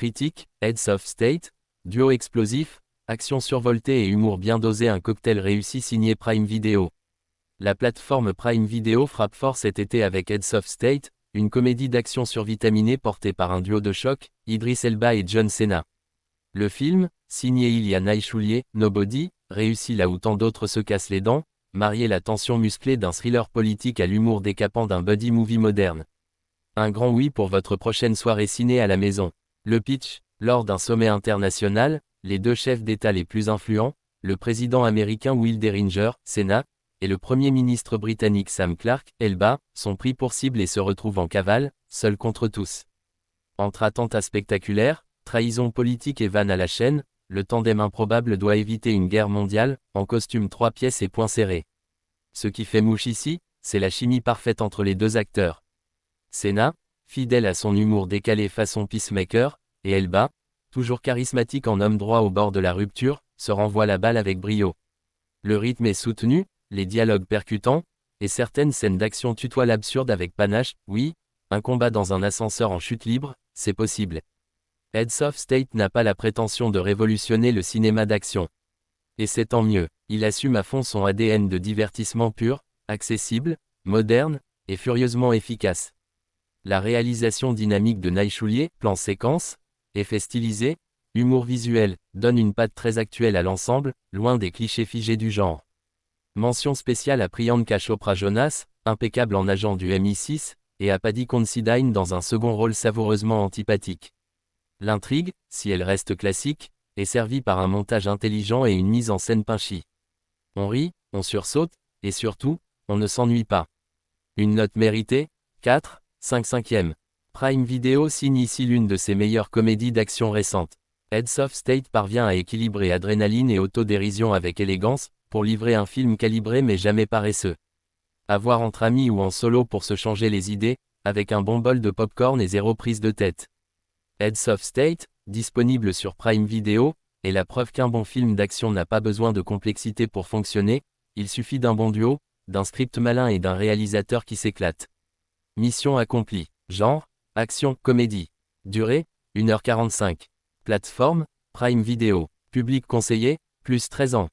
Critique, Heads of State, duo explosif, action survoltée et humour bien dosé, un cocktail réussi signé Prime Video. La plateforme Prime Video frappe fort cet été avec Heads of State, une comédie d'action survitaminée portée par un duo de choc, Idris Elba et John Cena. Le film, signé Ilia Naïchoulier, Nobody, réussit là où tant d'autres se cassent les dents, marier la tension musclée d'un thriller politique à l'humour décapant d'un buddy movie moderne. Un grand oui pour votre prochaine soirée ciné à la maison. Le pitch, lors d'un sommet international, les deux chefs d'État les plus influents, le président américain Will Derringer, Cena, et le premier ministre britannique Sam Clarke, Elba, sont pris pour cible et se retrouvent en cavale, seuls contre tous. Entre attentats spectaculaires, trahison politique et vannes à la chaîne, le tandem improbable doit éviter une guerre mondiale, en costume 3 pièces et poings serrés. Ce qui fait mouche ici, c'est la chimie parfaite entre les deux acteurs. Cena, fidèle à son humour décalé façon Peacemaker, et Elba, toujours charismatique en homme droit au bord de la rupture, se renvoie la balle avec brio. Le rythme est soutenu, les dialogues percutants, et certaines scènes d'action tutoient l'absurde avec panache. Oui, un combat dans un ascenseur en chute libre, c'est possible. Heads of State n'a pas la prétention de révolutionner le cinéma d'action. Et c'est tant mieux, il assume à fond son ADN de divertissement pur, accessible, moderne, et furieusement efficace. La réalisation dynamique de Naïchoulier, plan séquence, effets stylisés, humour visuel, donne une patte très actuelle à l'ensemble, loin des clichés figés du genre. Mention spéciale à Priyanka Chopra Jonas, impeccable en agent du MI6, et à Paddy Considine dans un second rôle savoureusement antipathique. L'intrigue, si elle reste classique, est servie par un montage intelligent et une mise en scène punchy. On rit, on sursaute, et surtout, on ne s'ennuie pas. Une note méritée, 4, 5/5. Prime Video signe ici l'une de ses meilleures comédies d'action récentes. Heads of State parvient à équilibrer adrénaline et autodérision avec élégance, pour livrer un film calibré mais jamais paresseux. À voir entre amis ou en solo pour se changer les idées, avec un bon bol de popcorn et zéro prise de tête. Heads of State, disponible sur Prime Video, est la preuve qu'un bon film d'action n'a pas besoin de complexité pour fonctionner, il suffit d'un bon duo, d'un script malin et d'un réalisateur qui s'éclate. Mission accomplie. Genre, action, comédie. Durée, 1h45. Plateforme, Prime Video. Public conseillé, plus 13 ans.